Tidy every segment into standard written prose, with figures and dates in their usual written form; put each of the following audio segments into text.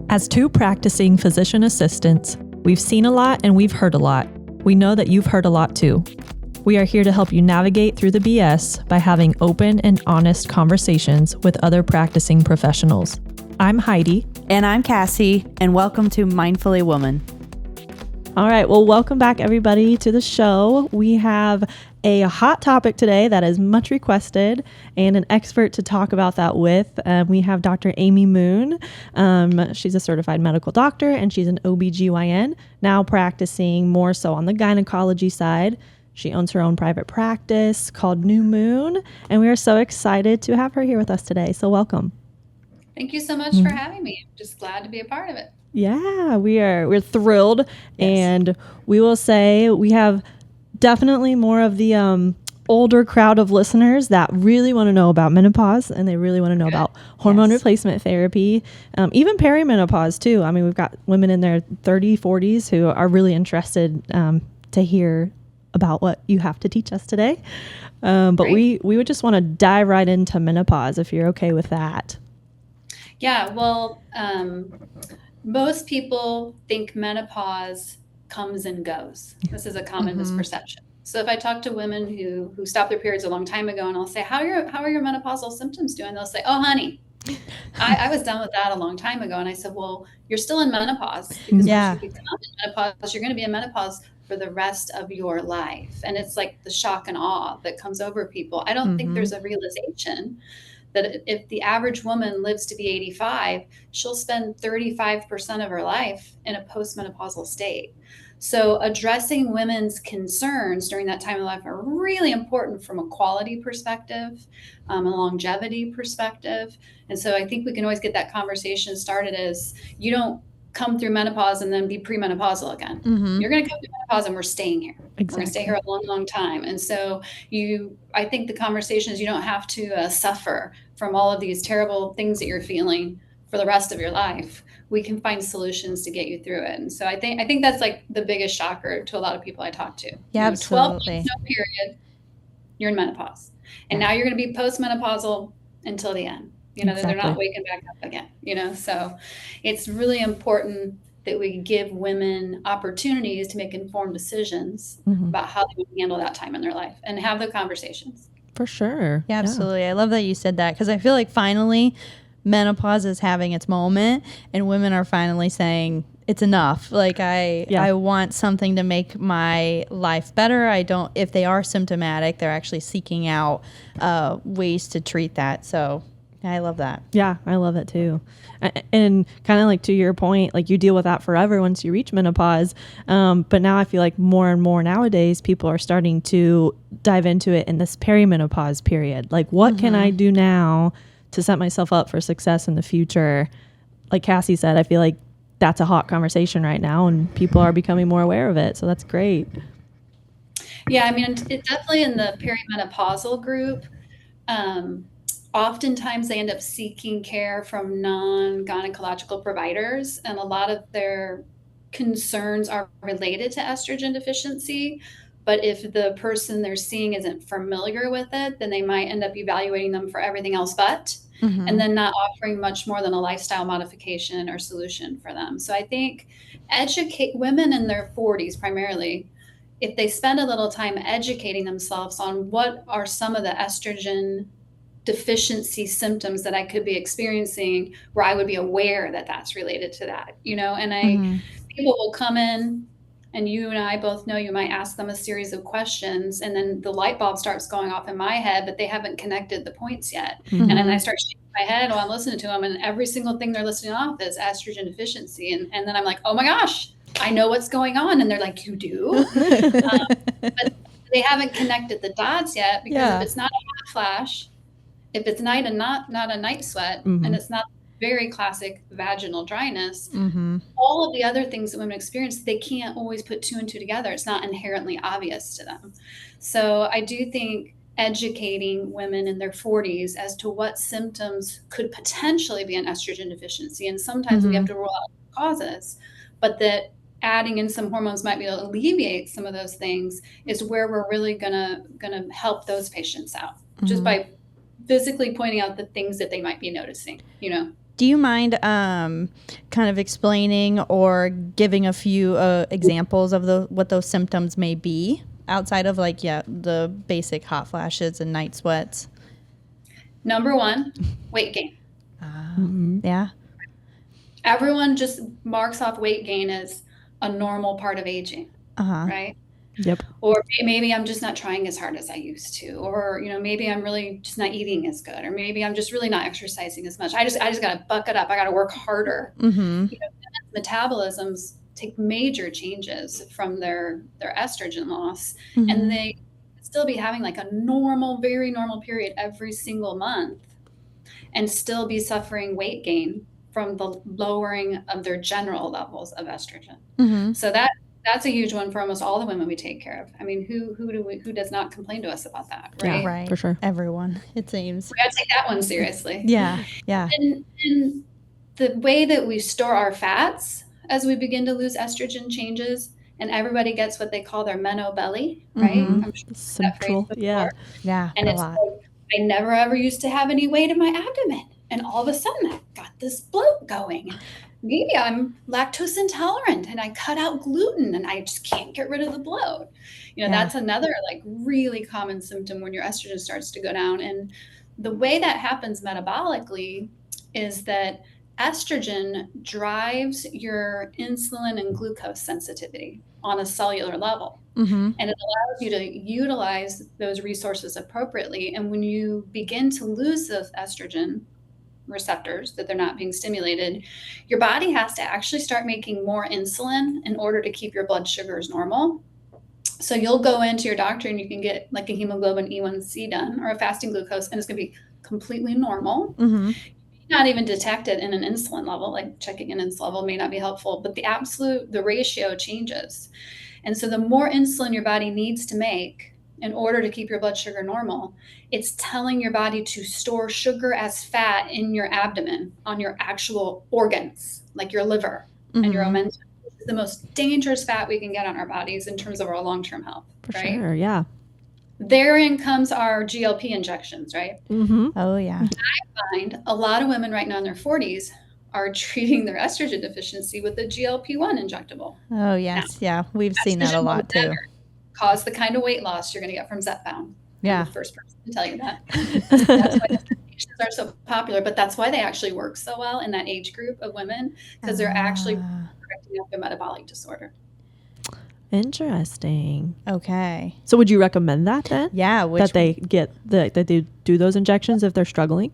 As two practicing physician assistants, we've seen a lot and we've heard a lot. We know that you've heard a lot too. We are here to help you navigate through the BS by having open and honest conversations with other practicing professionals. I'm Heidi. And I'm Cassie, and welcome to Mindfully Woman. All right, well, welcome back everybody to the show. We have a hot topic today that is much requested and an expert to talk about that with. We have Dr. Amy Moon. She's a certified medical doctor and she's an OBGYN, now practicing more so on the gynecology side. She owns her own private practice called New Moon, and we are so excited to have her here with us today. So welcome. Thank you so much for having me. I'm just glad to be a part of it. Yeah, we're thrilled. Yes. And we will say we have definitely more of the older crowd of listeners that really want to know about menopause, and they really want to know about hormone replacement therapy, even perimenopause too. I mean, we've got women in their 30s, 40s who are really interested to hear about what you have to teach us today. But we would just want to dive right into menopause if you're okay with that. Yeah, well, most people think menopause comes and goes. This is a common misperception. So if I talk to women who stopped their periods a long time ago, and I'll say, how are your menopausal symptoms doing? They'll say, oh, honey, I was done with that a long time ago. And I said, well, you're still in menopause, because once you become in menopause, you're going to be in menopause for the rest of your life. And it's like the shock and awe that comes over people. I don't think there's a realization that if the average woman lives to be 85, she'll spend 35% of her life in a postmenopausal state. So addressing women's concerns during that time of life are really important from a quality perspective, a longevity perspective. And so I think we can always get that conversation started as you don't come through menopause and then be premenopausal again. You're going to come through menopause and we're staying here. Exactly. We're going to stay here a long, long time. And so I think the conversation is you don't have to suffer from all of these terrible things that you're feeling for the rest of your life. We can find solutions to get you through it. And so I think that's like the biggest shocker to a lot of people I talk to. Yeah, absolutely. 12 months, no period, you're in menopause. And now you're going to be postmenopausal until the end. They're not waking back up again, so it's really important that we give women opportunities to make informed decisions about how they handle that time in their life and have the conversations. For sure. Yeah, absolutely. I love that you said that, because I feel like finally menopause is having its moment and women are finally saying it's enough. Like I want something to make my life better. If they are symptomatic, they're actually seeking out ways to treat that. So I love that. Yeah, I love it too. And kind of like to your point, like you deal with that forever once you reach menopause. But now I feel like more and more nowadays, people are starting to dive into it in this perimenopause period. Like, what can I do now to set myself up for success in the future? Like Cassie said, I feel like that's a hot conversation right now and people are becoming more aware of it. So that's great. Yeah, I mean, it's definitely in the perimenopausal group. Oftentimes they end up seeking care from non-gynecological providers, and a lot of their concerns are related to estrogen deficiency. But if the person they're seeing isn't familiar with it, then they might end up evaluating them for everything else but, and then not offering much more than a lifestyle modification or solution for them. So I think educate women in their 40s primarily, if they spend a little time educating themselves on what are some of the estrogen deficiency symptoms that I could be experiencing, where I would be aware that that's related to that, and people will come in, and you and I both know you might ask them a series of questions and then the light bulb starts going off in my head, but they haven't connected the points yet. And then I start shaking my head while I'm listening to them, and every single thing they're listening off is estrogen deficiency. And then I'm like, oh my gosh, I know what's going on. And they're like, you do? But they haven't connected the dots yet, because if it's not a hot flash, if it's night and not a night sweat, and it's not very classic vaginal dryness, all of the other things that women experience, they can't always put two and two together. It's not inherently obvious to them. So I do think educating women in their 40s as to what symptoms could potentially be an estrogen deficiency, and sometimes we have to rule out causes, but that adding in some hormones might be able to alleviate some of those things, is where we're really gonna help those patients out, just by physically pointing out the things that they might be noticing, Do you mind kind of explaining or giving a few examples of what those symptoms may be outside of the basic hot flashes and night sweats? Number one, weight gain. Yeah. Everyone just marks off weight gain as a normal part of aging, right? Yep. Or maybe I'm just not trying as hard as I used to, or maybe I'm really just not eating as good, or maybe I'm just really not exercising as much. I just got to buck it up. I got to work harder. Metabolisms take major changes from their estrogen loss, and they still be having like a normal, very normal period every single month, and still be suffering weight gain from the lowering of their general levels of estrogen. So that's a huge one for almost all the women we take care of. I mean, who does not complain to us about that, right? Yeah, right. For sure. Everyone, it seems. We got to take that one seriously. Yeah. And the way that we store our fats as we begin to lose estrogen changes, and everybody gets what they call their meno belly, right? I'm sure Central. Yeah. And it's like, I never ever used to have any weight in my abdomen, and all of a sudden I got this bloat going. Maybe I'm lactose intolerant and I cut out gluten and I just can't get rid of the bloat. That's another like really common symptom when your estrogen starts to go down. And the way that happens metabolically is that estrogen drives your insulin and glucose sensitivity on a cellular level. And it allows you to utilize those resources appropriately. And when you begin to lose those estrogen receptors, that they're not being stimulated, your body has to actually start making more insulin in order to keep your blood sugars normal. So you'll go into your doctor and you can get like a hemoglobin A1C done or a fasting glucose, and it's going to be completely normal. You may not even detect it in an insulin level, like checking an insulin level may not be helpful, but the ratio changes. And so the more insulin your body needs to make in order to keep your blood sugar normal, it's telling your body to store sugar as fat in your abdomen on your actual organs, like your liver and your omentum. This is the most dangerous fat we can get on our bodies in terms of our long-term health. For right? sure, yeah. Therein comes our GLP injections, right? Oh, yeah. I find a lot of women right now in their 40s are treating their estrogen deficiency with a GLP-1 injectable. Oh, yes. Now, we've seen that a lot too. Cause the kind of weight loss you're going to get from Zepbound. Yeah. I'm the first person to tell you that. That's why medications are so popular, but that's why they actually work so well in that age group of women, because they're actually correcting up their metabolic disorder. Interesting. Okay. So would you recommend that then? Yeah. That they do those injections if they're struggling?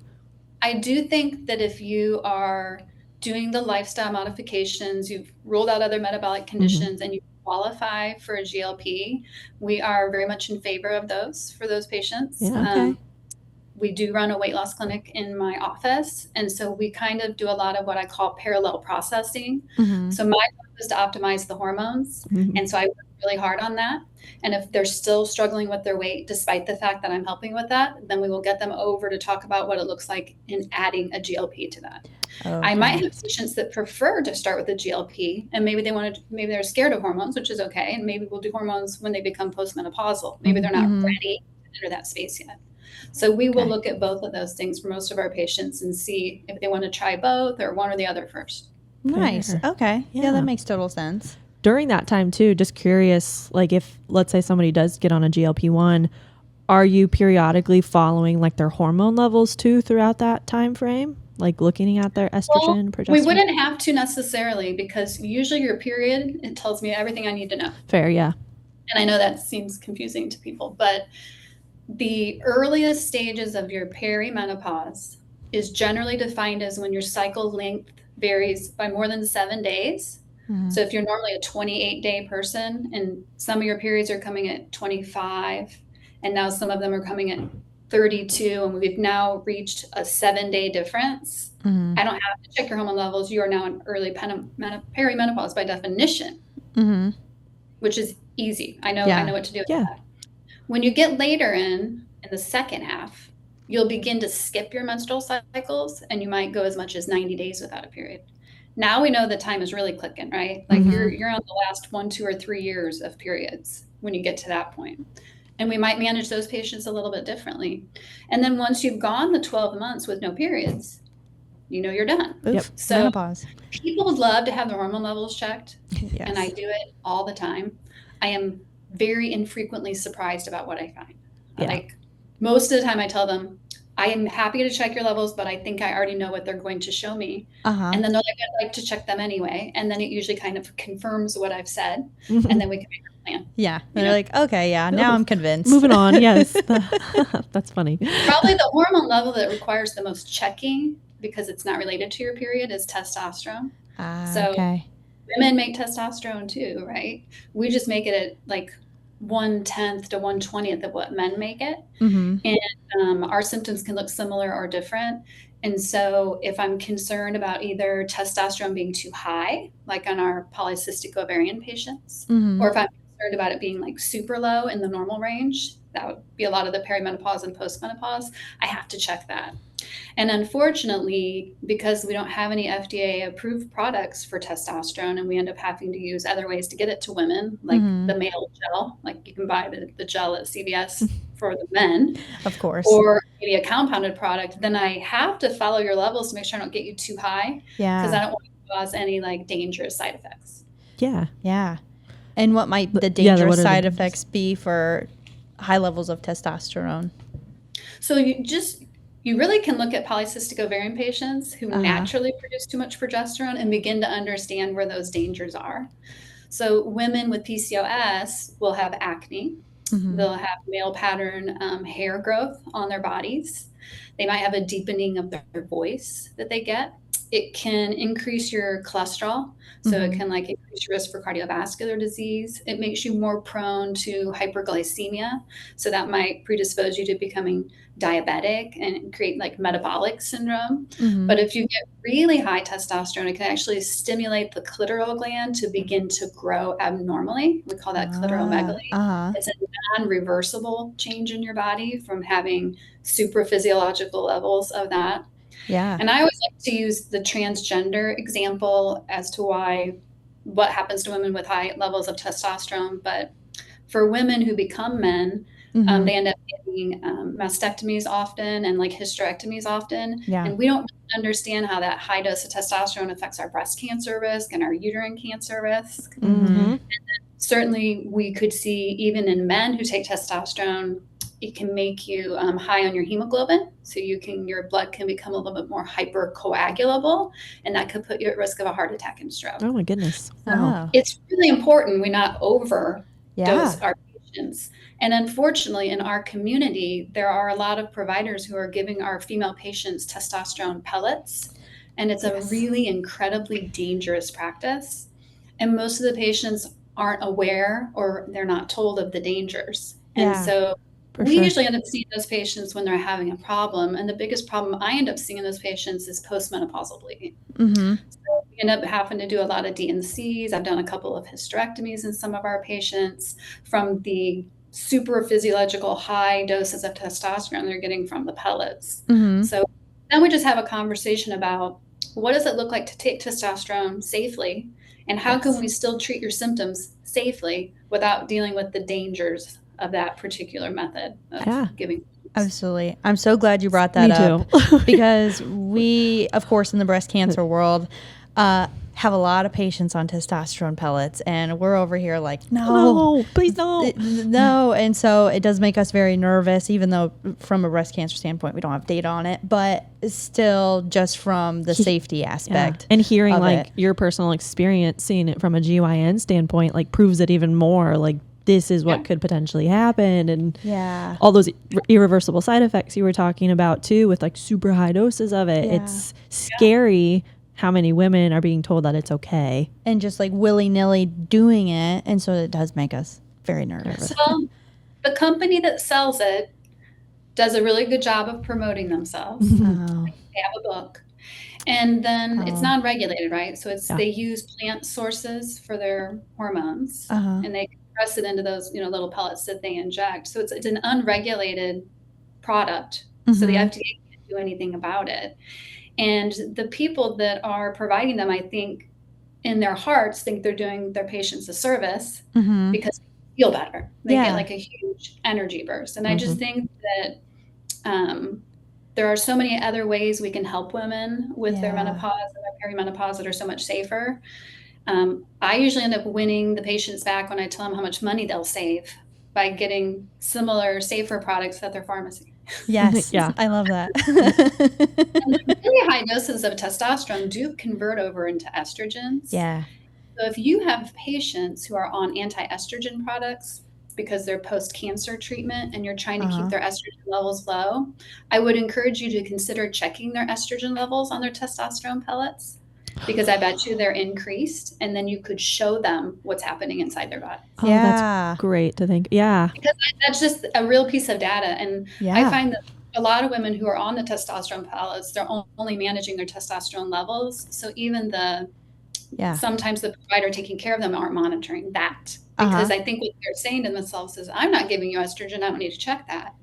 I do think that if you are doing the lifestyle modifications, you've ruled out other metabolic conditions, and you qualify for a GLP, we are very much in favor of those for those patients. Yeah, okay. We do run a weight loss clinic in my office, and so we kind of do a lot of what I call parallel processing. So my job is to optimize the hormones, and so I work really hard on that. And if they're still struggling with their weight, despite the fact that I'm helping with that, then we will get them over to talk about what it looks like in adding a GLP to that. Okay. I might have patients that prefer to start with a GLP, and maybe maybe they're scared of hormones, which is okay. And maybe we'll do hormones when they become postmenopausal. Maybe they're not ready to enter that space yet. So we will look at both of those things for most of our patients and see if they want to try both or one or the other first. Nice. Okay. Yeah, that makes total sense. During that time too, just curious, like if, let's say somebody does get on a GLP-1, are you periodically following like their hormone levels too throughout that time frame? Like looking at their estrogen, progesterone? We wouldn't have to necessarily, because usually your period, it tells me everything I need to know. Fair, yeah. And I know that seems confusing to people, but the earliest stages of your perimenopause is generally defined as when your cycle length varies by more than 7 days. So if you're normally a 28-day person and some of your periods are coming at 25, and now some of them are coming at 32, and we've now reached a 7-day difference. I don't have to check your hormone levels. You are now in early perimenopause by definition, which is easy. I know what to do with that. When you get later in the second half, you'll begin to skip your menstrual cycles, and you might go as much as 90 days without a period. Now we know the time is really clicking, right? Like you're on the last 1, 2, or 3 years of periods when you get to that point. And we might manage those patients a little bit differently. And then once you've gone the 12 months with no periods, you're done. Oof, So menopause. people would love to have their hormone levels checked, Yes. and I do it all the time. I am very infrequently surprised about what I find. Like most of the time I tell them, I am happy to check your levels, but I think I already know what they're going to show me. And then they're like, I'd like to check them anyway. And then it usually kind of confirms what I've said. And then we can make a plan. Yeah. And they're like, okay, yeah, now I'm convinced. Moving on. Yes. That's funny. Probably the hormone level that requires the most checking, because it's not related to your period, is testosterone. So women make testosterone too, right? We just make it at like 1/10 to 1/20 of what men make it. And our symptoms can look similar or different. And so if I'm concerned about either testosterone being too high, like on our polycystic ovarian patients, or if I'm concerned about it being like super low in the normal range, that would be a lot of the perimenopause and postmenopause, I have to check that. And unfortunately, because we don't have any FDA approved products for testosterone, and we end up having to use other ways to get it to women, like the male gel, like you can buy the gel at CVS for the men, of course, or maybe a compounded product, then I have to follow your levels to make sure I don't get you too high, because I don't want to cause any like dangerous side effects. Yeah. And what might the dangerous side effects be for high levels of testosterone? So you really can look at polycystic ovarian patients who naturally produce too much progesterone and begin to understand where those dangers are. So women with PCOS will have acne. They'll have male pattern hair growth on their bodies. They might have a deepening of their voice that they get. It can increase your cholesterol. So it can like increase your risk for cardiovascular disease. It makes you more prone to hyperglycemia. So that might predispose you to becoming diabetic and create like metabolic syndrome. But if you get really high testosterone, it can actually stimulate the clitoral gland to begin to grow abnormally. We call that clitoromegaly. It's a non-reversible change in your body from having super physiological levels of that. And I always like to use the transgender example as to what happens to women with high levels of testosterone. But for women who become men, they end up getting mastectomies often and like hysterectomies often. And we don't understand how that high dose of testosterone affects our breast cancer risk and our uterine cancer risk. And then certainly we could see even in men who take testosterone, it can make you high on your hemoglobin. So your blood can become a little bit more hypercoagulable, and that could put you at risk of a heart attack and stroke. Oh my goodness. Wow. It's really important we not overdose our patients. And unfortunately, in our community, there are a lot of providers who are giving our female patients testosterone pellets, and it's a really incredibly dangerous practice. And most of the patients aren't aware, or they're not told of the dangers. And so we usually end up seeing those patients when they're having a problem. And the biggest problem I end up seeing in those patients is postmenopausal bleeding. So we end up having to do a lot of DNCs. I've done a couple of hysterectomies in some of our patients from the super physiological high doses of testosterone they're getting from the pellets. So then we just have a conversation about what does it look like to take testosterone safely, and how can we still treat your symptoms safely without dealing with the dangers of that particular method of giving. Absolutely. I'm so glad you brought that up because we, of course, in the breast cancer world, have a lot of patients on testosterone pellets, and we're over here like, no, please don't. No. And so it does make us very nervous, even though from a breast cancer standpoint, we don't have data on it, but still just from the safety aspect. And hearing like your personal experience, seeing it from a GYN standpoint, like proves it even more. Like, this is what could potentially happen, and all those irreversible side effects you were talking about too, with like super high doses of it. It's scary how many women are being told that it's okay and just like willy-nilly doing it, and so it does make us very nervous. Well, the company that sells it does a really good job of promoting themselves. They have a book, and then it's non-regulated, right? So they use plant sources for their hormones, and they press it into those little pellets that they inject. So it's an unregulated product. So the FDA can't do anything about it. And the people that are providing them, I think, in their hearts, think they're doing their patients a service because they feel better. They get like a huge energy burst. And I just think that there are so many other ways we can help women with their Yeah. menopause and their perimenopause that are so much safer. I usually end up winning the patients back when I tell them how much money they'll save by getting similar, safer products at their pharmacy. Yes. Yeah. I love that. And the really high doses of testosterone do convert over into estrogens. Yeah. So if you have patients who are on anti-estrogen products because they're post-cancer treatment and you're trying to keep their estrogen levels low, I would encourage you to consider checking their estrogen levels on their testosterone pellets, because I bet you they're increased, and then you could show them what's happening inside their bodies. Oh, Yeah. that's great to think. Yeah. Because that's just a real piece of data. And Yeah. I find that a lot of women who are on the testosterone pellets, they're only managing their testosterone levels. So even sometimes the provider taking care of them aren't monitoring that, because I think what they're saying to themselves is, I'm not giving you estrogen, I don't need to check that.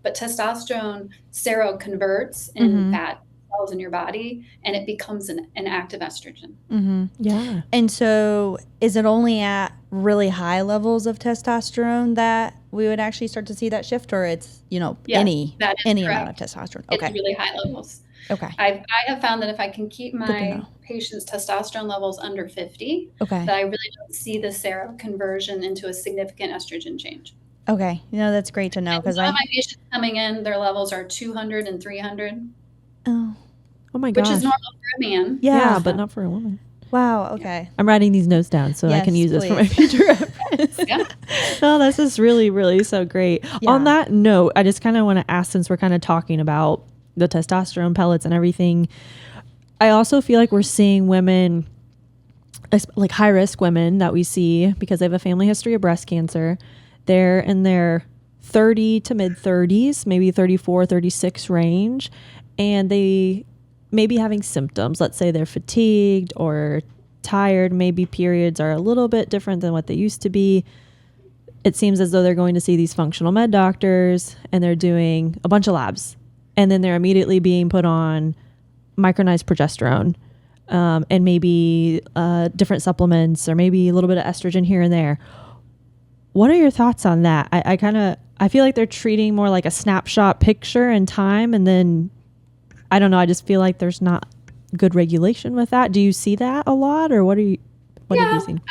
But testosterone seroconverts in fat cells in your body, and it becomes an active estrogen. Yeah. And so is it only at really high levels of testosterone that we would actually start to see that shift, or it's, any amount of testosterone? Okay. It's really high levels. Okay. I have found that if I can keep my patients' testosterone levels under 50, that I really don't see the seroconversion into a significant estrogen change. Okay. That's great to know, because some of my patients coming in, their levels are 200 and 300. Oh my gosh. Which is normal for a man. Yeah, but not for a woman. Wow. Okay. I'm writing these notes down so I can use this for my future reference. Yeah. No, this is really, really so great. Yeah. On that note, I just kind of want to ask, since we're kind of talking about the testosterone pellets and everything, I also feel like we're seeing women, like high risk women that we see because they have a family history of breast cancer. They're in their 30 to mid 30s, maybe 34, 36 range, and they may be having symptoms. Let's say they're fatigued or tired. Maybe periods are a little bit different than what they used to be. It seems as though they're going to see these functional med doctors, and they're doing a bunch of labs, and then they're immediately being put on micronized progesterone, and maybe different supplements, or maybe a little bit of estrogen here and there. What are your thoughts on that? I feel like they're treating more like a snapshot picture in time, and then I don't know. I just feel like there's not good regulation with that. Do you see that a lot, or what have you seen?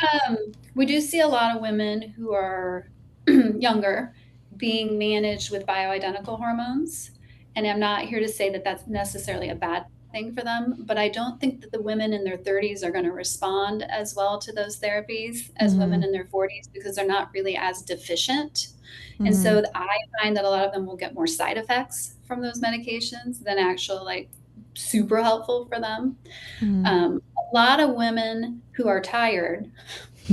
We do see a lot of women who are younger being managed with bioidentical hormones. And I'm not here to say that that's necessarily a bad thing for them, but I don't think that the women in their 30s are going to respond as well to those therapies as women in their 40s, because they're not really as deficient. And so I find that a lot of them will get more side effects from those medications than actual super helpful for them. A lot of women who are tired,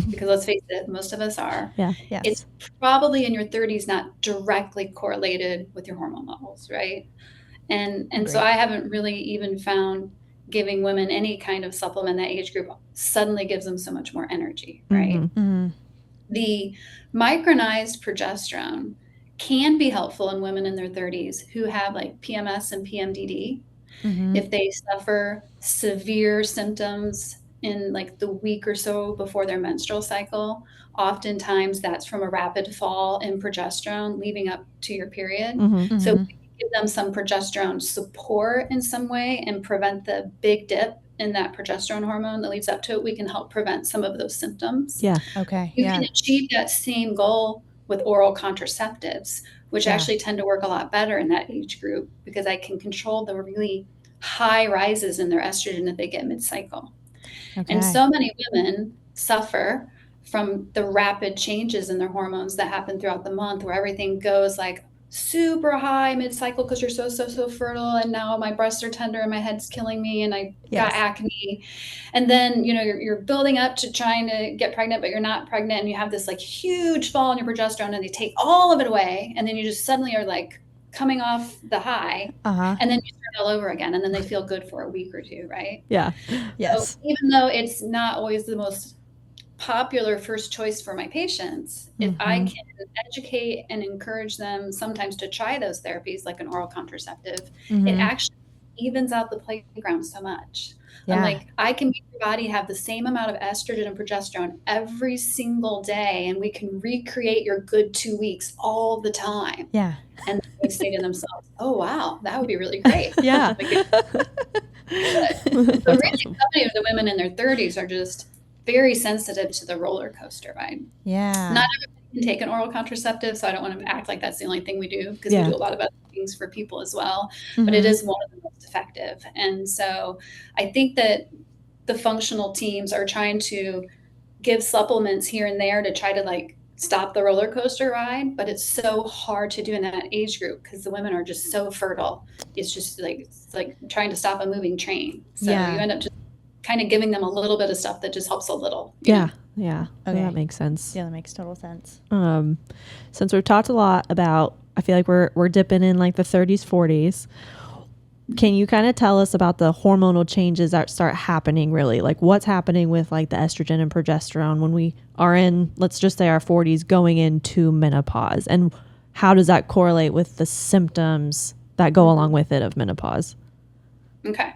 because let's face it, most of us are. Yeah. Yes. It's probably in your 30s not directly correlated with your hormone levels, right? And so I haven't really even found giving women any kind of supplement in that age group suddenly gives them so much more energy, right? The micronized progesterone can be helpful in women in their 30s who have PMS and PMDD. If they suffer severe symptoms in the week or so before their menstrual cycle, oftentimes that's from a rapid fall in progesterone leading up to your period. So we can give them some progesterone support in some way and prevent the big dip in that progesterone hormone that leads up to it. We can help prevent some of those symptoms. Yeah. Okay. You can achieve that same goal with oral contraceptives, which actually tend to work a lot better in that age group, because I can control the really high rises in their estrogen that they get mid-cycle. Okay. And so many women suffer from the rapid changes in their hormones that happen throughout the month, where everything goes super high mid-cycle because you're so fertile, and now my breasts are tender and my head's killing me and I got acne. And then you're building up to trying to get pregnant, but you're not pregnant, and you have this huge fall in your progesterone, and they take all of it away, and then you just suddenly are coming off the high, and then you start all over again, and then they feel good for a week or two, right? Yeah. Yes. So even though it's not always the most popular first choice for my patients, if I can educate and encourage them sometimes to try those therapies like an oral contraceptive, it actually evens out the playground so much. Yeah. I can make your body have the same amount of estrogen and progesterone every single day, and we can recreate your good 2 weeks all the time. Yeah. And they say to themselves, oh, wow, that would be really great. Yeah. So really, so many of the women in their 30s are just very sensitive to the roller coaster ride. Yeah. Not everybody can take an oral contraceptive, so I don't want to act like that's the only thing we do, because we do a lot of other things for people as well. But it is one of the most effective. And so I think that the functional teams are trying to give supplements here and there to try to like stop the roller coaster ride, but it's so hard to do in that age group because the women are just so fertile. It's just like, it's like trying to stop a moving train. So you end up just kind of giving them a little bit of stuff that just helps a little. Yeah. know? Yeah. Okay. That makes sense. Yeah, that makes total sense. Since we've talked a lot about, I feel like we're dipping in like the 30s, 40s. Can you kind of tell us about the hormonal changes that start happening really? Like what's happening with like the estrogen and progesterone when we are in, let's just say our 40s going into menopause, and how does that correlate with the symptoms that go along with it of menopause? Okay.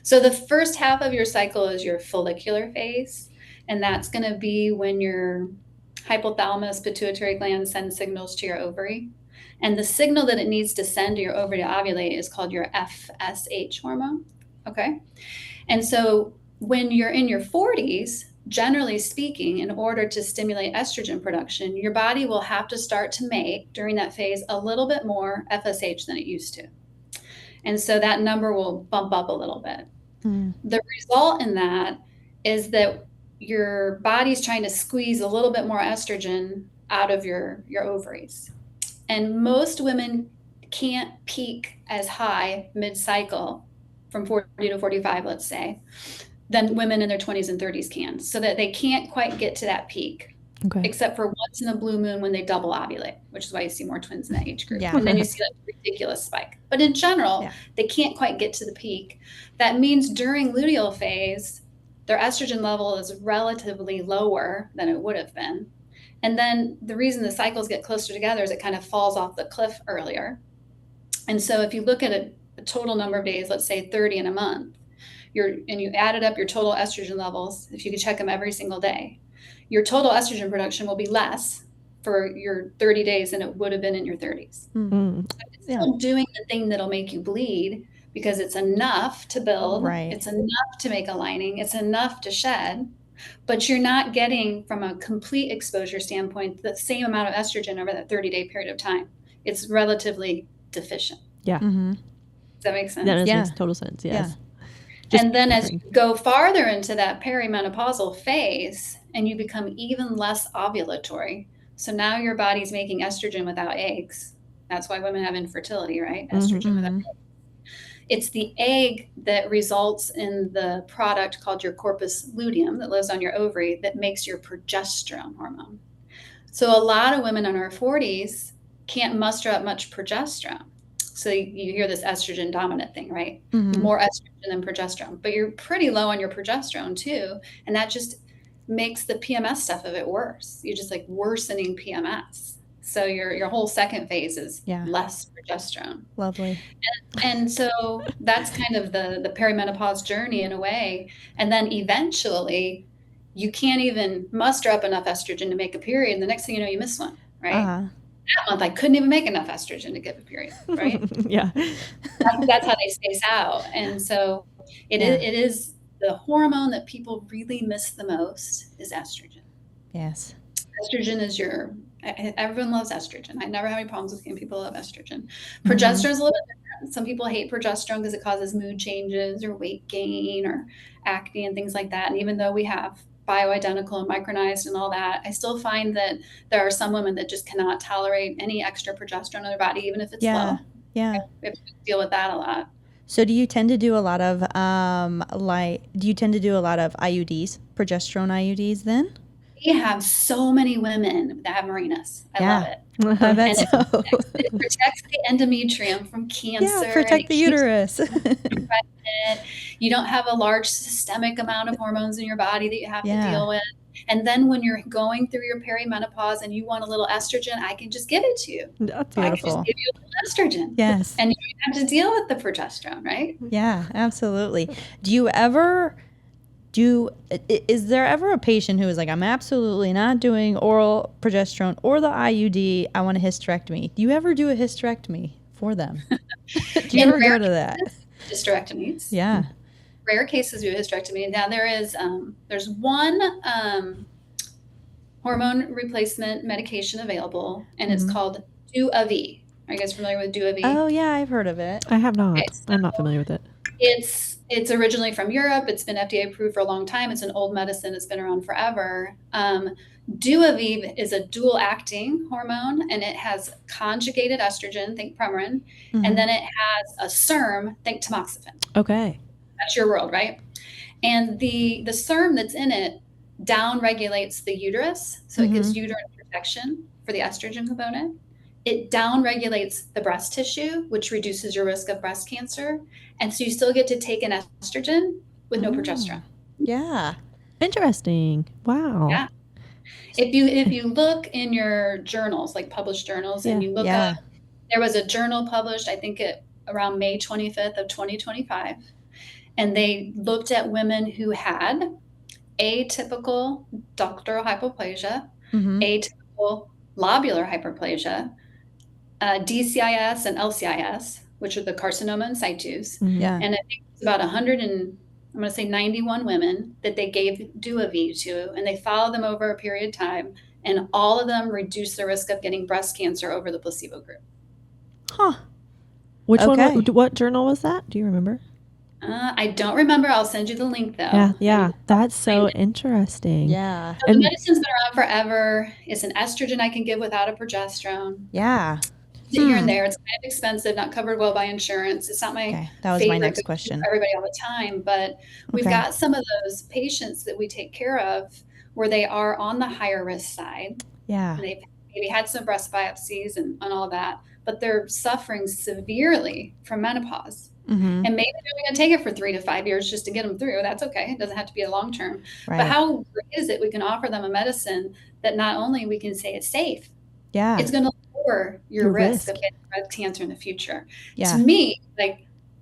So the first half of your cycle is your follicular phase, and that's going to be when your hypothalamus pituitary gland sends signals to your ovary. And the signal that it needs to send to your ovary to ovulate is called your FSH hormone. Okay. And so when you're in your 40s, generally speaking, in order to stimulate estrogen production, your body will have to start to make during that phase a little bit more FSH than it used to. And so that number will bump up a little bit. The result in that is that your body's trying to squeeze a little bit more estrogen out of your ovaries. And most women can't peak as high mid-cycle from 40 to 45, let's say, than women in their 20s and 30s can, so that they can't quite get to that peak. Okay. Except for once in a blue moon when they double ovulate, which is why you see more twins in that age group. Yeah. And then you see that ridiculous spike. But in general, they can't quite get to the peak. That means during luteal phase, their estrogen level is relatively lower than it would have been. And then the reason the cycles get closer together is it kind of falls off the cliff earlier. And so if you look at a total number of days, let's say 30 in a month, and you added up your total estrogen levels, if you could check them every single day, your total estrogen production will be less for your 30 days than it would have been in your 30s. Mm-hmm. It's still doing the thing that'll make you bleed because it's enough to build, it's enough to make a lining, it's enough to shed, but you're not getting, from a complete exposure standpoint, the same amount of estrogen over that 30-day period of time. It's relatively deficient. Yeah. Mm-hmm. Does that make sense? That makes total sense, yes. Yeah. And then as you go farther into that perimenopausal phase and you become even less ovulatory, so now your body's making estrogen without eggs. That's why women have infertility, right? Estrogen without eggs. It's the egg that results in the product called your corpus luteum that lives on your ovary that makes your progesterone hormone. So a lot of women in our 40s can't muster up much progesterone. So you hear this estrogen dominant thing, right? Mm-hmm. More estrogen than progesterone, but you're pretty low on your progesterone too. And that just makes the PMS stuff of it worse. You're just like worsening PMS. So your whole second phase is less progesterone. Lovely. And so that's kind of the perimenopause journey in a way. And then eventually you can't even muster up enough estrogen to make a period. And the next thing you know, you miss one, right? Uh-huh. That month, I couldn't even make enough estrogen to get a period, right? Yeah. That's how they space out. And so it is the hormone that people really miss the most is estrogen. Yes. Estrogen is everyone loves estrogen. I never have any problems with seeing people love estrogen. Progesterone is a little bit different. Some people hate progesterone because it causes mood changes or weight gain or acne and things like that. And even though we have bioidentical and micronized and all that, I still find that there are some women that just cannot tolerate any extra progesterone in their body, even if it's low. Yeah. We have to deal with that a lot. So do you tend to do a lot of IUDs, progesterone IUDs then? We have so many women that have marinas. I love it. I bet so. It protects the endometrium from cancer. Yeah, protect the uterus. You don't have a large systemic amount of hormones in your body that you have to deal with. And then when you're going through your perimenopause and you want a little estrogen, I can just give it to you. That's beautiful. I can just give you a little estrogen. Yes. And you don't have to deal with the progesterone, right? Yeah, absolutely. Do you ever is there ever a patient who is like, I'm absolutely not doing oral progesterone or the IUD, I want a hysterectomy? Do you ever do a hysterectomy for them? Do you ever go to that? Hysterectomies. Yeah. Rare cases do a hysterectomy. Now there's one hormone replacement medication available, and it's called Duavie. Are you guys familiar with Duavie? Oh yeah, I've heard of it. I have not. Okay, I'm not familiar with it. It's originally from Europe. It's been FDA approved for a long time. It's an old medicine. It's been around forever. Duavie is a dual acting hormone, and it has conjugated estrogen, think Premarin, and then it has a SERM, think tamoxifen. Okay. That's your world, right? And the SERM that's in it down regulates the uterus, so it gives uterine protection for the estrogen component. It down regulates the breast tissue, which reduces your risk of breast cancer. And so you still get to take an estrogen with no progesterone. Yeah. Interesting. Wow. Yeah. If you look in your journals, like published journals, and you look up, there was a journal published, I think around May 25th of 2025. And they looked at women who had atypical ductal hypoplasia, atypical lobular hyperplasia, DCIS and LCIS, which are the carcinoma in situs. And I think it's about 91 women that they gave Duavie to, and they followed them over a period of time, and all of them reduced the risk of getting breast cancer over the placebo group. Huh. Which one? What journal was that? Do you remember? I don't remember. I'll send you the link though. Yeah. That's so interesting. Yeah. So the medicine's been around forever. It's an estrogen I can give without a progesterone. Yeah. Here and there. It's kind of expensive, not covered well by insurance. It's not my that was my next question. For everybody all the time, but we've got some of those patients that we take care of where they are on the higher risk side. Yeah. And they've maybe had some breast biopsies and all that, but they're suffering severely from menopause. And maybe they're going to take it for 3 to 5 years just to get them through. That's okay. It doesn't have to be a long term. Right. But how great is it we can offer them a medicine that not only we can say it's safe, it's going to lower your risk of getting breast cancer in the future. To me,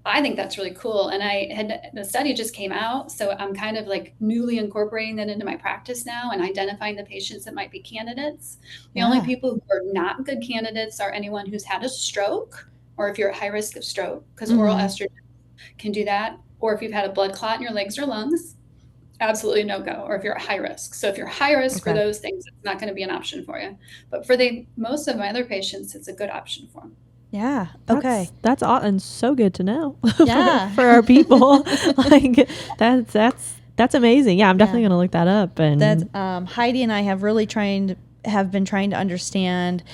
I think that's really cool. And the study just came out, so I'm kind of newly incorporating that into my practice now and identifying the patients that might be candidates. The only people who are not good candidates are anyone who's had a stroke, or if you're at high risk of stroke, because oral estrogen can do that, or if you've had a blood clot in your legs or lungs, absolutely no go, or if you're at high risk. So if you're high risk for those things, it's not going to be an option for you. But for most of my other patients, it's a good option for them. Yeah. Okay. That's all, and so good to know for our people. That's amazing. Yeah, I'm definitely going to look that up. And that's Heidi and I have been trying to understand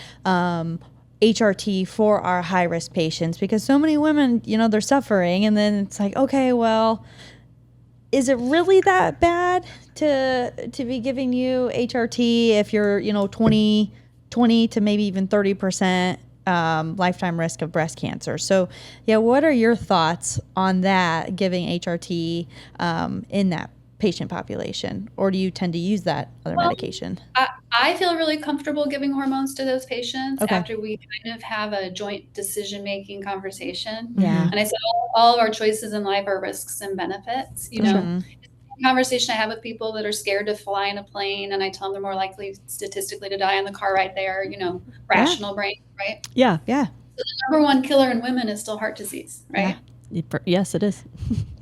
HRT for our high risk patients, because so many women, they're suffering, and then it's like, okay, well, is it really that bad to be giving you HRT if you're 20 to maybe even 30% lifetime risk of breast cancer? So what are your thoughts on that, giving HRT in that patient population, or do you tend to use that other medication? I feel really comfortable giving hormones to those patients after we kind of have a joint decision-making conversation. Yeah. And I said all of our choices in life are risks and benefits. It's a conversation I have with people that are scared to fly in a plane, and I tell them they're more likely statistically to die on the car ride there, rational brain, right? Yeah. So the number one killer in women is still heart disease, right? Yes, it is.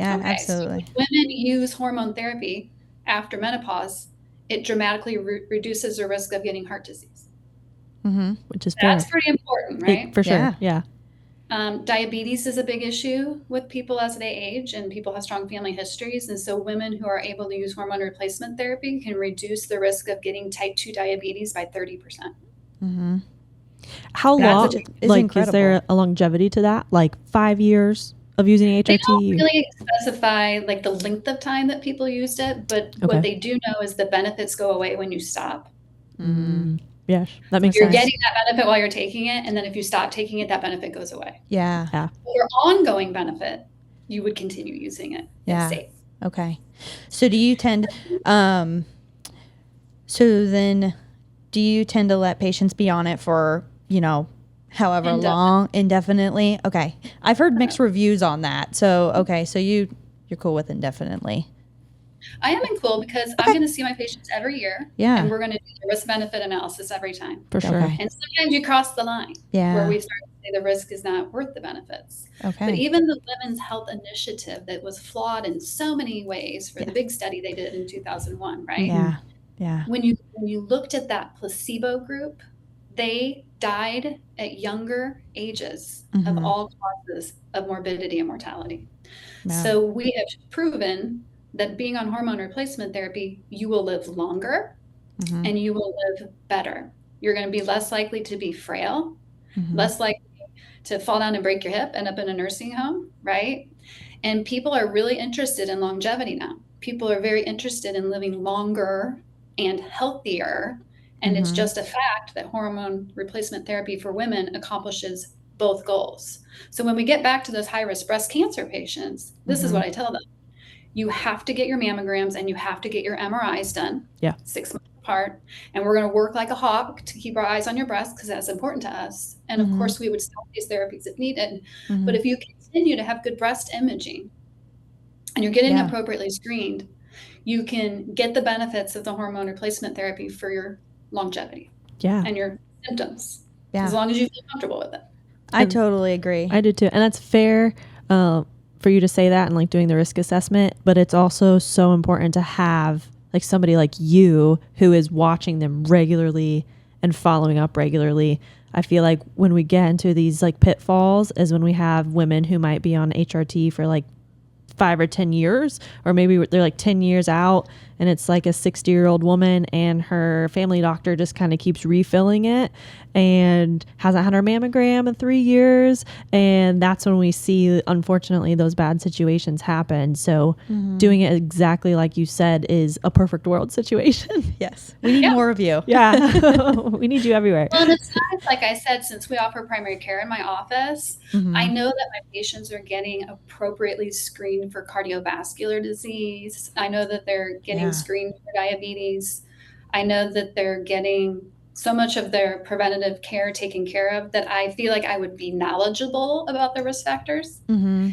Absolutely. So when women use hormone therapy after menopause, it dramatically reduces the risk of getting heart disease. Which is That's pretty important, right? For sure. Yeah. Diabetes is a big issue with people as they age, and people have strong family histories. And so women who are able to use hormone replacement therapy can reduce the risk of getting type 2 diabetes by 30%. How long, is there a longevity to that? 5 years of using HRT? They don't really specify the length of time that people used it, but what they do know is the benefits go away when you stop. Yes, that makes sense. You're getting that benefit while you're taking it, and then if you stop taking it, that benefit goes away. Yeah. For ongoing benefit, you would continue using it. Yeah. It's safe. Okay. So do you tend to let patients be on it for, however long, indefinitely? Okay. I've heard mixed reviews on that. So, so you're cool with indefinitely. I am in cool because I'm going to see my patients every year. Yeah. And we're going to do the risk-benefit analysis every time. For sure. Okay. And sometimes you cross the line Yeah. where we start to say the risk is not worth the benefits. Okay. But even the Women's Health Initiative that was flawed in so many ways for the big study they did in 2001, right? Yeah. Yeah. When you looked at that placebo group, they died at younger ages of all causes of morbidity and mortality. Yeah. So we have proven that being on hormone replacement therapy, you will live longer and you will live better. You're going to be less likely to be frail, less likely to fall down and break your hip, end up in a nursing home, right? And people are really interested in longevity now. People are very interested in living longer and healthier. And it's just a fact that hormone replacement therapy for women accomplishes both goals. So when we get back to those high-risk breast cancer patients, this is what I tell them. You have to get your mammograms and you have to get your MRIs done 6 months apart. And we're going to work like a hawk to keep our eyes on your breast because that's important to us. And of course, we would stop these therapies if needed. But if you continue to have good breast imaging and you're getting appropriately screened, you can get the benefits of the hormone replacement therapy for your longevity and your symptoms, as long as you feel comfortable with it. I totally agree. I do too. And that's fair for you to say that and like doing the risk assessment, but it's also so important to have like somebody like you who is watching them regularly and following up regularly. I feel like when we get into these like pitfalls is when we have women who might be on HRT for like 5 or 10 years, or maybe they're like 10 years out and it's like a 60-year-old woman and her family doctor just kind of keeps refilling it and hasn't had her mammogram in 3 years. And that's when we see, unfortunately, those bad situations happen. So doing it exactly like you said is a perfect world situation. Yes. We need more of you. Yeah. We need you everywhere. Well, and it's nice, like I said, since we offer primary care in my office, I know that my patients are getting appropriately screened for cardiovascular disease. I know that they're getting screened for diabetes. I know that they're getting so much of their preventative care taken care of that I feel like I would be knowledgeable about the risk factors. You know,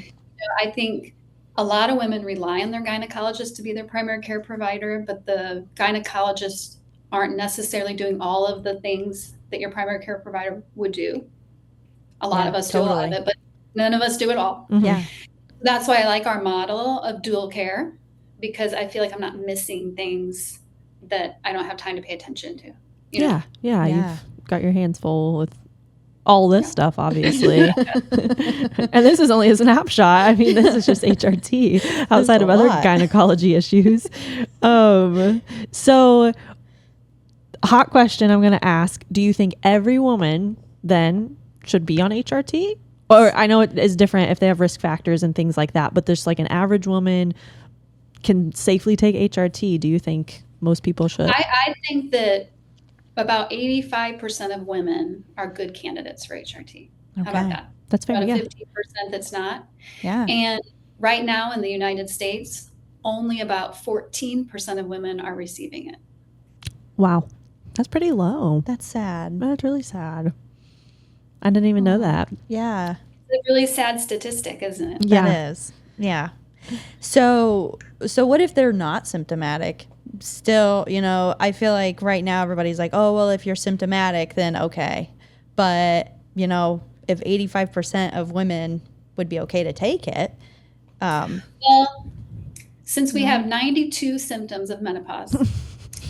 I think a lot of women rely on their gynecologist to be their primary care provider, but the gynecologists aren't necessarily doing all of the things that your primary care provider would do. A lot of us do a lot of it, but none of us do it all. Yeah. That's why I like our model of dual care, because I feel like I'm not missing things that I don't have time to pay attention to. You know? Yeah. You've got your hands full with all this stuff, obviously. And this is only a snapshot. I mean, this is just HRT outside of other gynecology issues. So hot question I'm going to ask. Do you think every woman then should be on HRT? Or I know it is different if they have risk factors and things like that, but there's like an average woman can safely take HRT. Do you think most people should? I think that about 85% of women are good candidates for HRT. How about that? That's fair. About 15% that's not. Yeah. And right now in the United States, only about 14% of women are receiving it. Wow. That's pretty low. That's sad. That's really sad. I didn't even know that. Yeah. It's a really sad statistic, isn't it? Yeah. That is. Yeah. So what if they're not symptomatic? Still, you know, I feel like right now everybody's like, oh, well, if you're symptomatic, then okay. But, you know, if 85% of women would be okay to take it. Well, since we have 92 symptoms of menopause,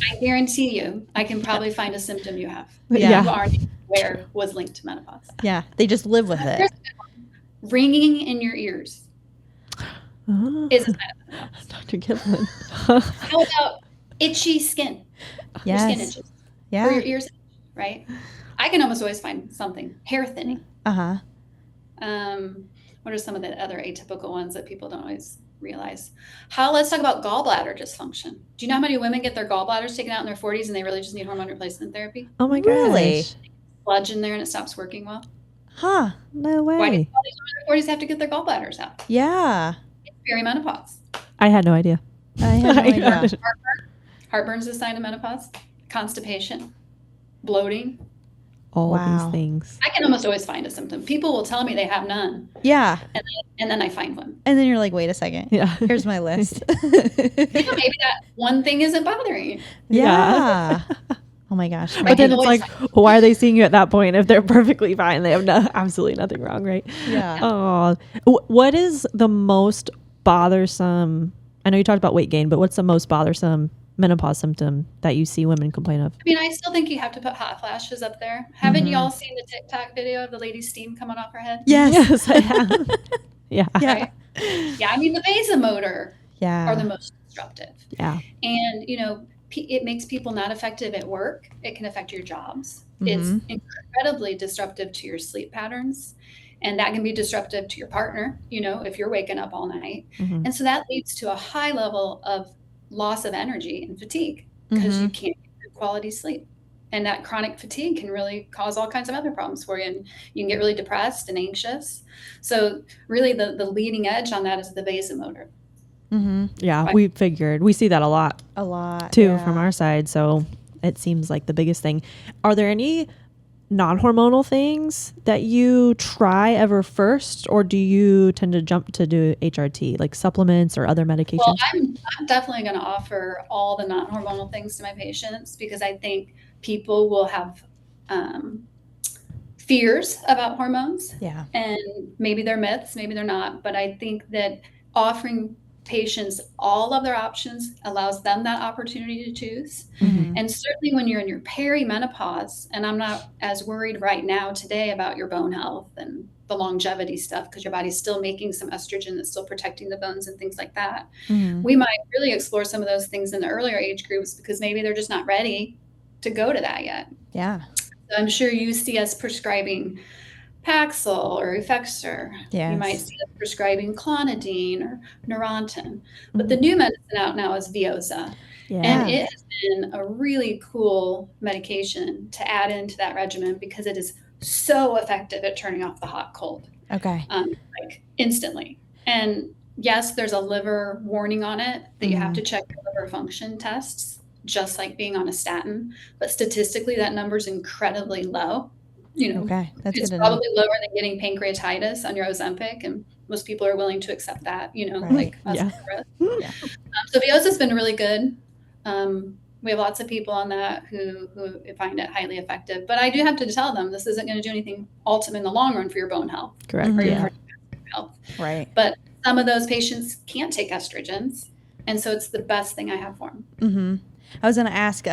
I guarantee you I can probably find a symptom you have. Yeah. You aren't aware was linked to menopause. Yeah. They just live with it. Ringing in your ears is a sign of menopause. Dr. Giblin. How about itchy skin? Your skin Yes. itches. Yeah. Or your ears, right? I can almost always find something. Hair thinning. Uh-huh. What are some of the other atypical ones that people don't always realize? Let's talk about gallbladder dysfunction. Do you know how many women get their gallbladders taken out in their 40s and they really just need hormone replacement therapy? Oh my Really? gosh. Sludge in there and it stops working well. Huh. No Why do all way. these women in their 40s have to get their gallbladders out? Yeah. It's perimenopause. I had no idea. I had no idea. Heartburn's a sign of menopause. Constipation. Bloating. all Wow. these things. I can almost always find a symptom. People will tell me they have none, Yeah. and then I find one. And then you're like, wait a second. Yeah. Here's my list. Maybe that one thing isn't bothering you. Yeah. Oh my gosh. But then it's always like, why are they seeing you at that point if they're perfectly fine? They have absolutely nothing wrong, right? Yeah. Oh, what is the most bothersome? I know you talked about weight gain, but what's the most bothersome menopause symptom that you see women complain of? I mean, I still think you have to put hot flashes up there. Haven't you all seen the TikTok video of the lady's steam coming off her head? Yes. I have. Yeah. Yeah. Right? Yeah, I mean, the vasomotor Yeah. are the most disruptive. Yeah. And, it makes people not effective at work. It can affect your jobs. It's incredibly disruptive to your sleep patterns. And that can be disruptive to your partner, if you're waking up all night. And so that leads to a high level of loss of energy and fatigue because you can't get good quality sleep. And that chronic fatigue can really cause all kinds of other problems for you. And you can get really depressed and anxious. So really the leading edge on that is the vasomotor. Yeah, Right. we figured. We see that a lot too Yeah. from our side. So it seems like the biggest thing. Are there any non-hormonal things that you try ever first, or do you tend to jump to do HRT, like supplements or other medications? Well, I'm definitely going to offer all the non-hormonal things to my patients because I think people will have fears about hormones. Yeah. And maybe they're myths, maybe they're not. But I think that offering patients all of their options allows them that opportunity to choose. And certainly when you're in your perimenopause, and I'm not as worried right now today about your bone health and the longevity stuff because your body's still making some estrogen that's still protecting the bones and things like that. We might really explore some of those things in the earlier age groups because maybe they're just not ready to go to that yet. Yeah. So I'm sure you see us prescribing Paxil or Effexor. Yes. You might see us prescribing clonidine or Neurontin. But the new medicine out now is Veoza. Yeah. And it has been a really cool medication to add into that regimen because it is so effective at turning off the hot cold, Okay. like instantly. And yes, there's a liver warning on it that you have to check your liver function tests, just like being on a statin. But statistically, that number is incredibly low. Okay. That's It's good to know. probably lower than getting pancreatitis on your Ozempic, and most people are willing to accept that, Right. like us. Yeah. Yeah. So Veoza's been really good. We have lots of people on that who find it highly effective. But I do have to tell them this isn't going to do anything ultimate in the long run for your bone health Correct. or your Yeah. cardiovascular health. Right. But some of those patients can't take estrogens, and so it's the best thing I have for them. I was going to ask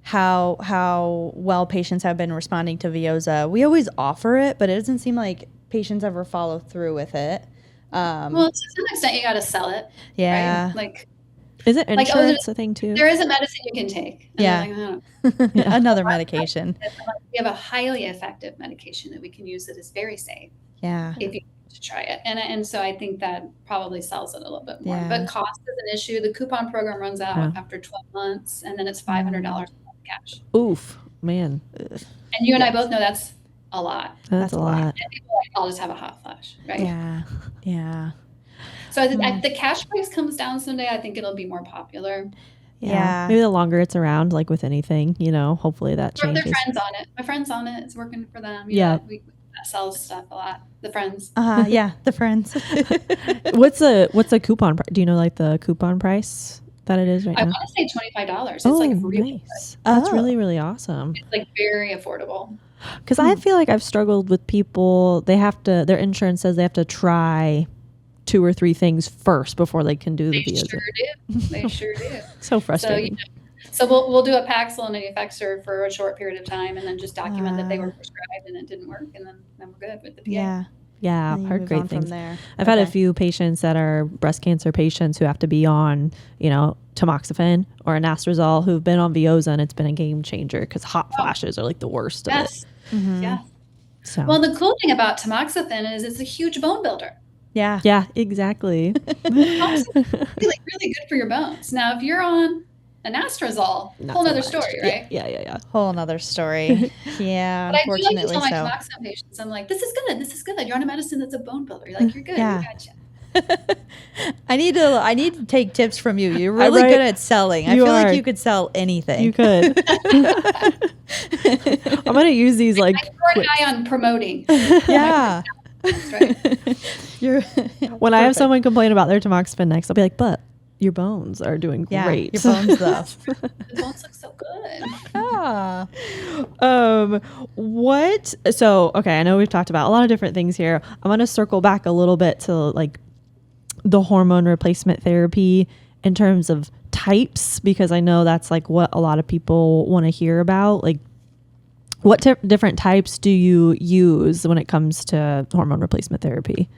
how well patients have been responding to Veoza. We always offer it, but it doesn't seem like patients ever follow through with it. Well, to some extent, you got to sell it. Yeah. Right? Like Is it Like, insurance a thing too? there is a medicine you can take. And Yeah. they're like, "Oh." Another medication. We have a highly effective medication that we can use that is very safe Yeah. if you want to try it. And so I think that probably sells it a little bit more. Yeah. But cost is an issue. The coupon program runs out Yeah. after 12 months, and then it's $500 cash. Oof, man, And you and I both know that's a lot. that's a lot. And people are like, I'll just have a hot flash, right? Yeah. Yeah. So I think the cash price comes down someday. I think it'll be more popular. Yeah. Maybe the longer it's around, like with anything, hopefully that Or their changes. friends on it. My friend's on it. It's working for them. Yeah. We sell stuff a lot. The friends. Yeah. The friends. What's a coupon? Do you know like the coupon price that it is right I now? want to say $25. It's like really nice. That's Oh. really, really awesome. It's like very affordable. Because I feel like I've struggled with people. Their insurance says they have to try 2 or 3 things first before they can do the They Veoza. sure do. They sure do. So So, frustrating. so we'll do a Paxil and an Effexor for a short period of time, and then just document that they were prescribed and it didn't work, and then we're good with the PA. Yeah. Yeah, And you heard move great on from things. there. I've had a Okay. few patients that are breast cancer patients who have to be on, tamoxifen or anastrozole who've been on Veoza, and it's been a game changer because hot flashes are like the worst of it. Yes. Yes. So Well, the cool thing about tamoxifen is it's a huge bone builder. Yeah. yeah, exactly. Tamoxifen is really, really good for your bones. Now, if you're on anastrozole, Not whole so nother much. story, right? Yeah. Whole nother story. Yeah. But I do like to Unfortunately tell my so. tamoxifen patients, I'm like, this is good. You're on a medicine that's a bone builder. You're like, you're good. Yeah. We gotcha. I need to take tips from you. You're really Right. good at selling. I You feel are. like you could sell anything. You could. I'm going to use these like I score high on promoting. Yeah. That's right. You're when I have someone complain about their tamoxifen next, I'll be like, but your bones are doing great. Your bones though. The bones look so good. Ah. Okay, I know we've talked about a lot of different things here. I'm going to circle back a little bit to like the hormone replacement therapy in terms of types, because I know that's like what a lot of people want to hear about. Like, what different types do you use when it comes to hormone replacement therapy?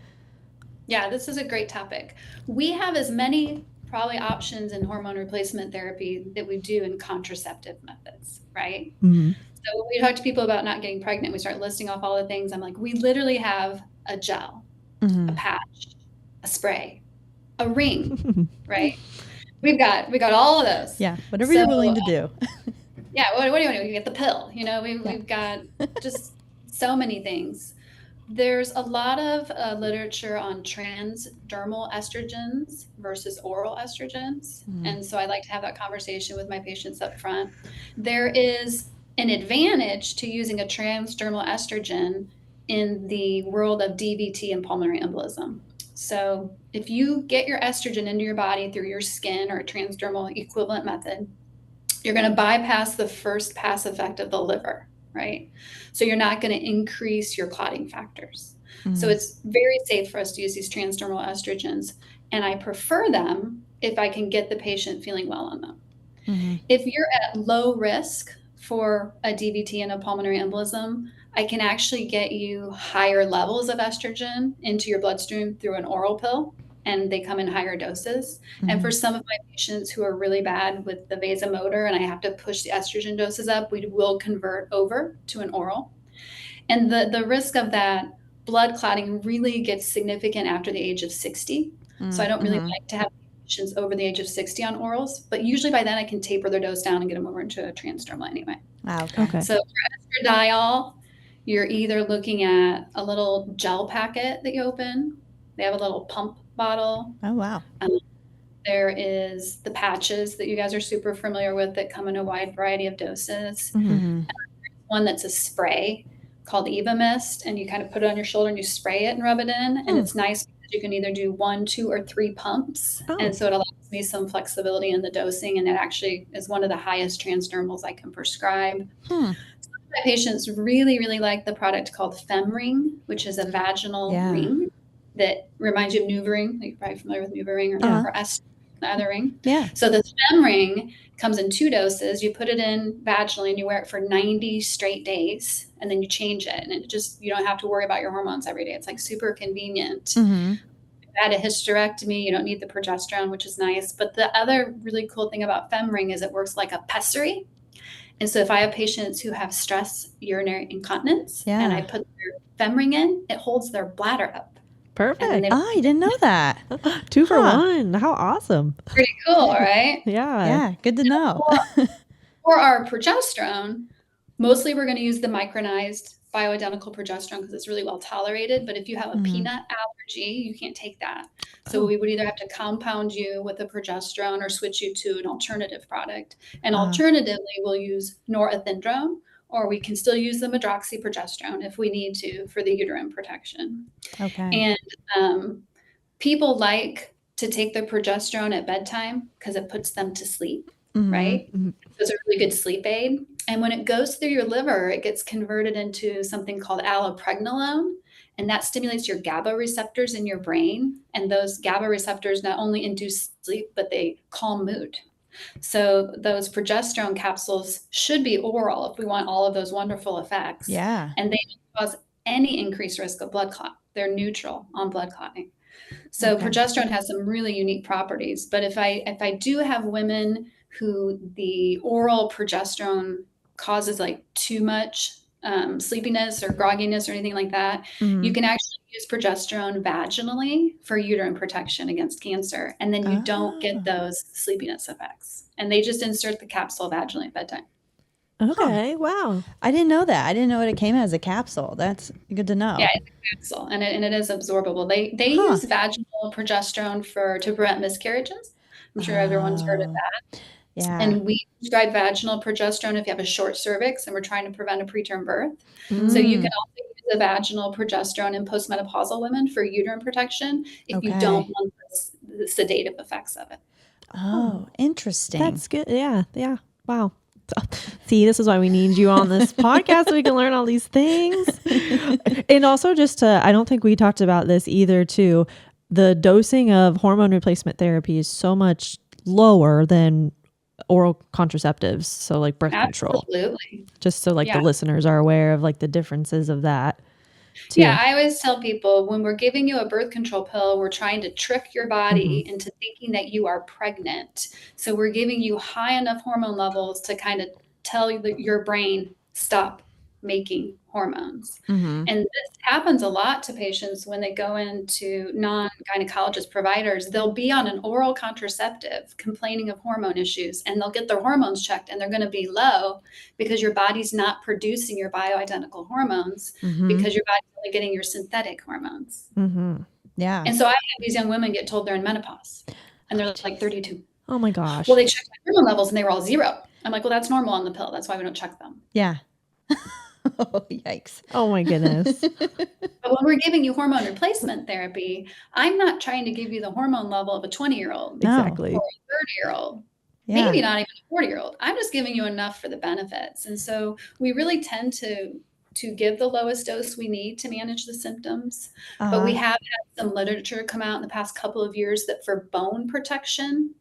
Yeah, this is a great topic. We have as many probably options in hormone replacement therapy that we do in contraceptive methods, right? Mm-hmm. So when we talk to people about not getting pregnant, we start listing off all the things. I'm like, we literally have a gel, a patch, a spray, a ring, right? We got all of those. Yeah, whatever you're willing to do. Yeah, what do you want to do? You get the pill. We've got just so many things. There's a lot of literature on transdermal estrogens versus oral estrogens. And so I like to have that conversation with my patients up front. There is an advantage to using a transdermal estrogen in the world of DVT and pulmonary embolism. So if you get your estrogen into your body through your skin or a transdermal equivalent method, you're going to bypass the first pass effect of the liver, right? So you're not going to increase your clotting factors. So it's very safe for us to use these transdermal estrogens. And I prefer them if I can get the patient feeling well on them. If you're at low risk for a DVT and a pulmonary embolism, I can actually get you higher levels of estrogen into your bloodstream through an oral pill, and they come in higher doses. And for some of my patients who are really bad with the vasomotor and I have to push the estrogen doses up, we will convert over to an oral. And the risk of that blood clotting really gets significant after the age of 60. So I don't really like to have patients over the age of 60 on orals, but usually by then I can taper their dose down and get them over into a transdermal anyway. Okay. So for estradiol, you're either looking at a little gel packet that you open. They have a little pump bottle. Oh, wow. There is the patches that you guys are super familiar with that come in a wide variety of doses. One that's a spray called Eva Mist, and you kind of put it on your shoulder and you spray it and rub it in. And it's nice because you can either do 1, 2, or 3 pumps. And so it allows me some flexibility in the dosing, and it actually is one of the highest transdermals I can prescribe. Some of my patients really, really like the product called FemRing, which is a vaginal ring that reminds you of NuvaRing. You're probably familiar with NuvaRing or the other ring. Yeah. So the FemRing comes in 2 doses. You put it in vaginally and you wear it for 90 straight days, and then you change it. And you don't have to worry about your hormones every day. It's like super convenient. If you had a hysterectomy, you don't need the progesterone, which is nice. But the other really cool thing about FemRing is it works like a pessary. And so if I have patients who have stress urinary incontinence and I put their FemRing in, it holds their bladder up. Perfect. I didn't know that. 2 for 1. How awesome. Pretty cool, right? Yeah. Good to know. For our progesterone, mostly we're going to use the micronized bioidentical progesterone because it's really well tolerated. But if you have a peanut allergy, you can't take that. So we would either have to compound you with a progesterone or switch you to an alternative product. And alternatively, we'll use norethindrone, or we can still use the medroxyprogesterone if we need to for the uterine protection. Okay. And people like to take their progesterone at bedtime because it puts them to sleep, right? So it's a really good sleep aid. And when it goes through your liver, it gets converted into something called allopregnolone, and that stimulates your GABA receptors in your brain. And those GABA receptors not only induce sleep, but they calm mood. So those progesterone capsules should be oral if we want all of those wonderful effects. Yeah. And they don't cause any increased risk of blood clot. They're neutral on blood clotting. So progesterone has some really unique properties. But if I do have women who the oral progesterone causes like too much sleepiness or grogginess or anything like that, you can actually use progesterone vaginally for uterine protection against cancer. And then you don't get those sleepiness effects. And they just insert the capsule vaginally at bedtime. Okay. Wow. I didn't know that. I didn't know it came as a capsule. That's good to know. Yeah, it's a capsule, and it is absorbable. They use vaginal progesterone to prevent miscarriages. I'm sure everyone's heard of that. Yeah. And we prescribe vaginal progesterone if you have a short cervix and we're trying to prevent a preterm birth. Mm. So you can also use the vaginal progesterone in postmenopausal women for uterine protection if you don't want the sedative effects of it. Oh, interesting. That's good. Yeah. Yeah. Wow. See, this is why we need you on this podcast so we can learn all these things. And also just to, I don't think we talked about this either too. The dosing of hormone replacement therapy is so much lower than oral contraceptives. So like birth control. Absolutely. Just so like the listeners are aware of like the differences of that too. Yeah, I always tell people when we're giving you a birth control pill, we're trying to trick your body into thinking that you are pregnant. So we're giving you high enough hormone levels to kind of tell your brain, stop making hormones. And this happens a lot to patients when they go into non-gynecologist providers. They'll be on an oral contraceptive complaining of hormone issues, and they'll get their hormones checked and they're going to be low because your body's not producing your bioidentical hormones because your body's only getting your synthetic hormones. Yeah. And so I have these young women get told they're in menopause and they're like 32. Oh my gosh. Well, they checked my hormone levels and they were all 0. I'm like, well, that's normal on the pill. That's why we don't check them. Yeah. Oh, yikes. Oh my goodness. But when we're giving you hormone replacement therapy, I'm not trying to give you the hormone level of a 20-year-old Exactly. or a 30-year-old, maybe not even a 40-year-old. I'm just giving you enough for the benefits. And so we really tend to give the lowest dose we need to manage the symptoms. But we have had some literature come out in the past couple of years that for bone protection,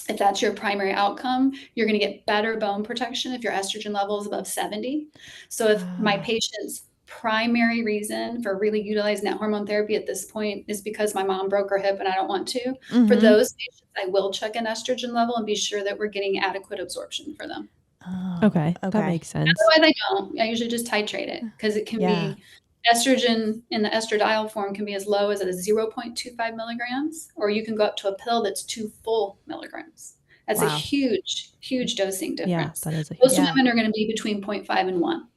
if that's your primary outcome, you're going to get better bone protection if your estrogen level is above 70. So if my patient's primary reason for really utilizing that hormone therapy at this point is because my mom broke her hip and I don't want to, for those patients, I will check an estrogen level and be sure that we're getting adequate absorption for them. Oh, okay. That makes sense. Otherwise, I don't. I usually just titrate it because it can be estrogen in the estradiol form can be as low as at a 0.25 milligrams, or you can go up to a pill that's 2 full milligrams. That's a huge, huge dosing difference. Yeah, that is Most women are going to be between 0.5 and 1.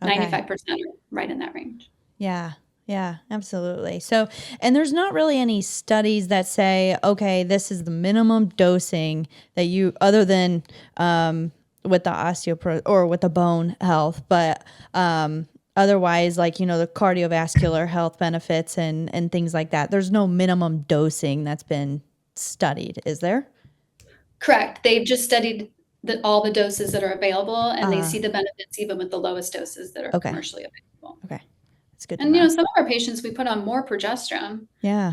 95% are right in that range. Yeah. Yeah, absolutely. So, and there's not really any studies that say, okay, this is the minimum dosing that you, other than with the or with the bone health, but otherwise, like, you know, the cardiovascular health benefits and things like that. There's no minimum dosing that's been studied, is there? Correct. They've just studied all the doses that are available, and they see the benefits even with the lowest doses that are commercially available. Okay. That's good. And, you know, some of our patients, we put on more progesterone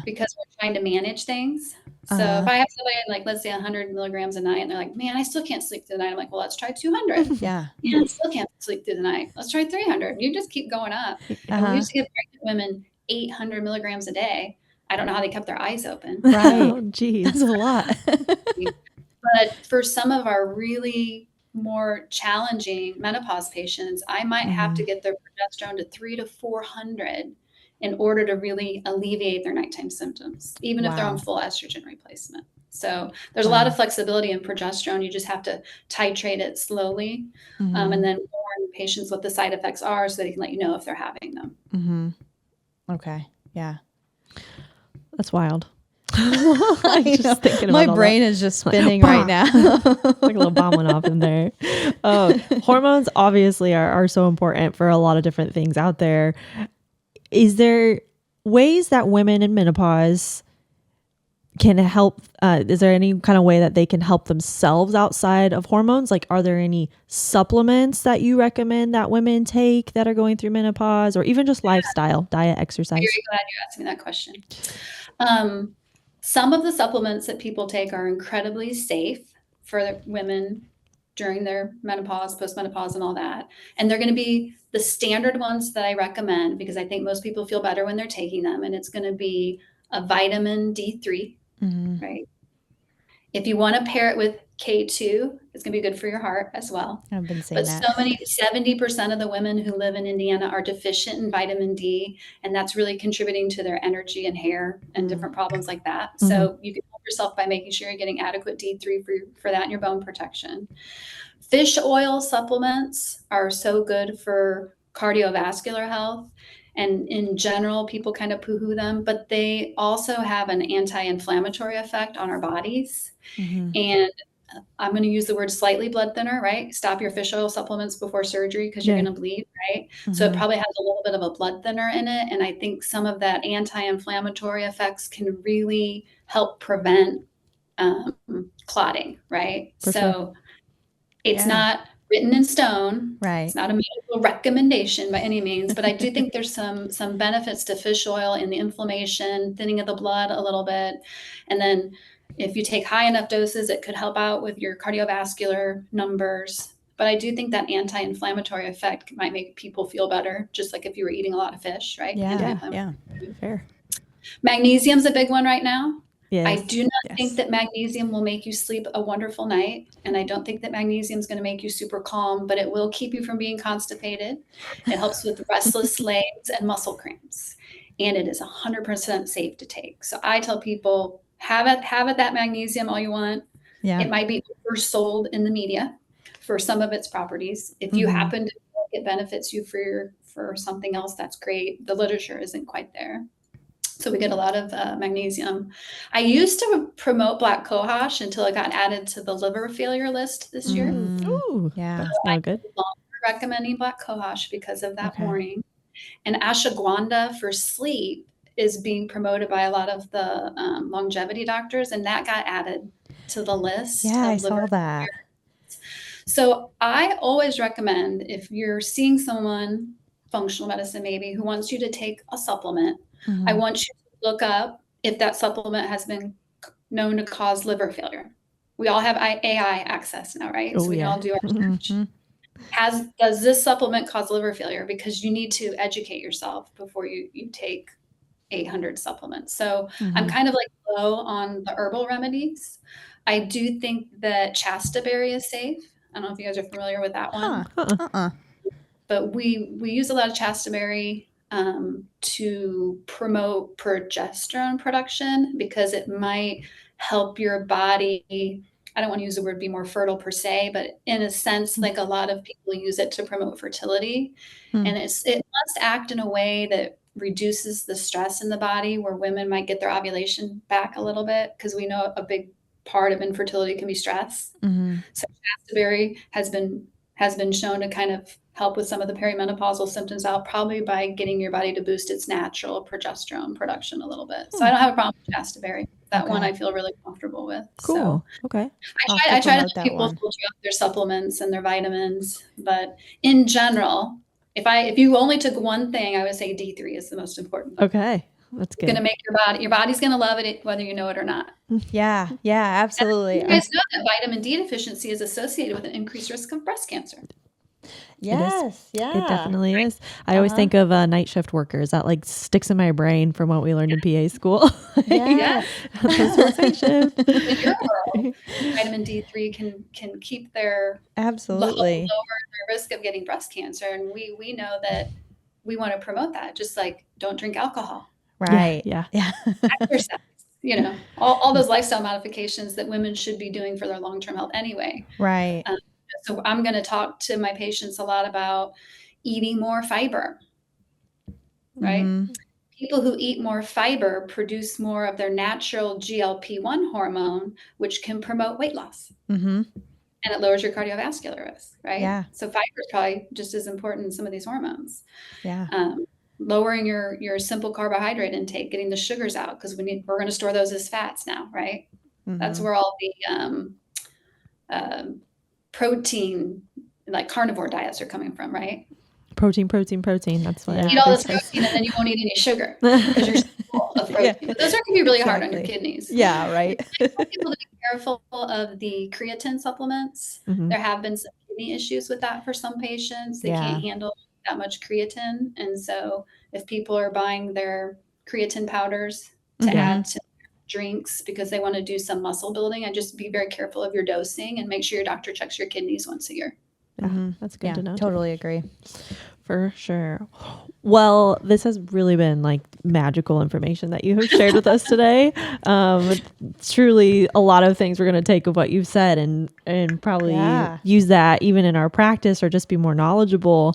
because we're trying to manage things. So if I have somebody like, let's say 100 milligrams a night, and they're like, man, I still can't sleep through the night. I'm like, well, let's try 200. Yeah. I still can't sleep through the night. Let's try 300. You just keep going up. And we used to give pregnant women 800 milligrams a day. I don't know how they kept their eyes open. Right. Oh, geez. That's a lot. But for some of our really more challenging menopause patients, I might have to get their progesterone to 300 to 400 in order to really alleviate their nighttime symptoms, even if they're on full estrogen replacement. So there's a lot of flexibility in progesterone. You just have to titrate it slowly and then warn patients what the side effects are so they can let you know if they're having them. Okay. Yeah. That's wild. Just thinking about my brain is just spinning right now. Like a little bomb went off in there. Hormones obviously are so important for a lot of different things out there. Is there ways that women in menopause can help? Is there any kind of way that they can help themselves outside of hormones? Like, are there any supplements that you recommend that women take that are going through menopause, or even just lifestyle, diet, exercise? I'm very glad you asked me that question. Some of the supplements that people take are incredibly safe for women during their menopause, postmenopause, and all that. And they're going to be the standard ones that I recommend because I think most people feel better when they're taking them. And it's going to be a vitamin D3, right? If you want to pair it with K2, it's going to be good for your heart as well. I've been saying that. But 70% of the women who live in Indiana are deficient in vitamin D, and that's really contributing to their energy and hair and different problems like that. So you can help yourself by making sure you're getting adequate D3 for that and your bone protection. Fish oil supplements are so good for cardiovascular health. And in general, people kind of poo-hoo them, but they also have an anti-inflammatory effect on our bodies. And I'm going to use the word slightly blood thinner, right? Stop your fish oil supplements before surgery because you're going to bleed, right? So it probably has a little bit of a blood thinner in it. And I think some of that anti-inflammatory effects can really help prevent clotting, right? So it's not written in stone. Right. It's not a medical recommendation by any means, but I do think there's some benefits to fish oil in the inflammation, thinning of the blood a little bit. And then if you take high enough doses, it could help out with your cardiovascular numbers. But I do think that anti-inflammatory effect might make people feel better, just like if you were eating a lot of fish, right? Yeah. Fair. Magnesium's a big one right now. Yes. I do not think that magnesium will make you sleep a wonderful night. And I don't think that magnesium is going to make you super calm, but it will keep you from being constipated. It helps with restless legs and muscle cramps. And it is 100% safe to take. So I tell people, have that magnesium all you want. Yeah. It might be oversold in the media for some of its properties. If you happen to think it benefits you for something else, that's great. The literature isn't quite there. So we get a lot of magnesium. I used to promote black cohosh until it got added to the liver failure list this year. Ooh, that's not good. I'm recommending black cohosh because of that warning. And ashwagandha for sleep is being promoted by a lot of the longevity doctors, and that got added to the list. Yeah, I saw that. So I always recommend, if you're seeing someone, functional medicine maybe, who wants you to take a supplement, I want you to look up if that supplement has been known to cause liver failure. We all have AI access now, right? So we can all do our search. Does this supplement cause liver failure? Because you need to educate yourself before you take 800 supplements. So I'm kind of like low on the herbal remedies. I do think that chastaberry is safe. I don't know if you guys are familiar with that one. But we use a lot of chastaberry to promote progesterone production because it might help your body. I don't want to use the word be more fertile per se, but in a sense, like a lot of people use it to promote fertility. And it must act in a way that reduces the stress in the body, where women might get their ovulation back a little bit, because we know a big part of infertility can be stress. So chastaberry has been shown to kind of help with some of the perimenopausal symptoms out, probably by getting your body to boost its natural progesterone production a little bit. So I don't have a problem with chastaberry. That one I feel really comfortable with. Cool. So Okay. I try to help people filter out their supplements and their vitamins, but in general, if you only took one thing, I would say D3 is the most important. Okay. That's good. It's going to make your body's going to love it whether you know it or not. Yeah, absolutely. And you guys know that vitamin D deficiency is associated with an increased risk of breast cancer. Yes, It definitely is. I always think of night shift workers. That like sticks in my brain from what we learned in PA school. Yeah. Night shift. In your world, vitamin D3 can keep their lower their risk of getting breast cancer, and we know that we want to promote that. Just like don't drink alcohol, right? Yeah. Exercise. You know, all those lifestyle modifications that women should be doing for their long-term health anyway. Right. So I'm going to talk to my patients a lot about eating more fiber, right? People who eat more fiber produce more of their natural GLP-1 hormone, which can promote weight loss. And it lowers your cardiovascular risk, right? Yeah. So fiber is probably just as important as some of these hormones. Yeah. Lowering your simple carbohydrate intake, getting the sugars out, because we're going to store those as fats now, right? That's where all the protein, like carnivore diets, are coming from, right? Protein. That's what. Eat all this protein, and then you won't eat any sugar because you're full of protein. But those are going to be really hard on your kidneys. Yeah, right. I want people to be careful of the creatine supplements. There have been some kidney issues with that for some patients. They can't handle that much creatine, and so if people are buying their creatine powders to add to drinks because they want to do some muscle building, and just be very careful of your dosing and make sure your doctor checks your kidneys once a year. That's good to know. Totally agree. For sure. Well, this has really been like magical information that you have shared with us today. Truly a lot of things we're going to take of what you've said and probably use that even in our practice, or just be more knowledgeable.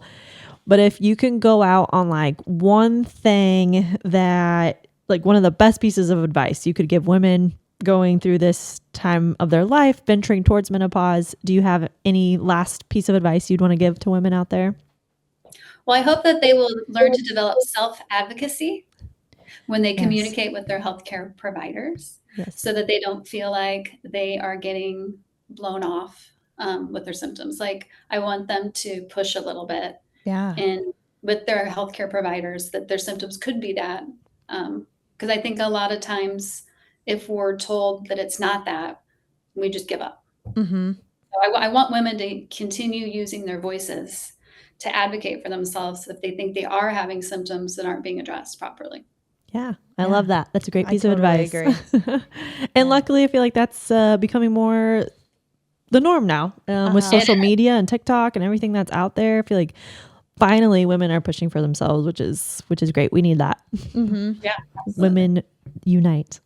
But if you can go out on like one thing that, like one of the best pieces of advice you could give women going through this time of their life, venturing towards menopause, do you have any last piece of advice you'd want to give to women out there? Well, I hope that they will learn to develop self-advocacy when they communicate with their healthcare providers, so that they don't feel like they are getting blown off with their symptoms. Like, I want them to push a little bit and with their healthcare providers that their symptoms could be that. Because I think a lot of times if we're told that it's not that, we just give up. So I want women to continue using their voices to advocate for themselves if they think they are having symptoms that aren't being addressed properly. Yeah, I love that. That's a great piece of totally advice. And luckily, I feel like that's becoming more the norm now with social media and TikTok and everything that's out there. I feel like finally women are pushing for themselves, which is great. We need that. Yeah, absolutely. Women unite.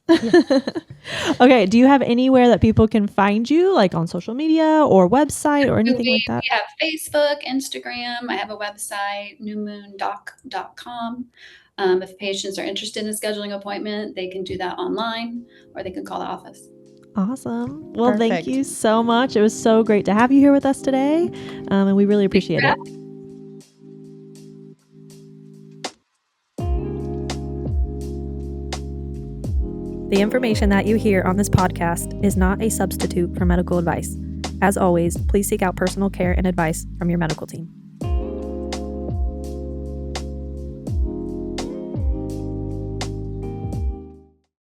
Okay. Do you have anywhere that people can find you, like on social media or website or anything like that? We have Facebook, Instagram. I have a website, newmoondoc.com. If patients are interested in a scheduling appointment, they can do that online or they can call the office. Awesome. Well, thank you so much. It was so great to have you here with us today. And we really appreciate it. The information that you hear on this podcast is not a substitute for medical advice. As always, please seek out personal care and advice from your medical team.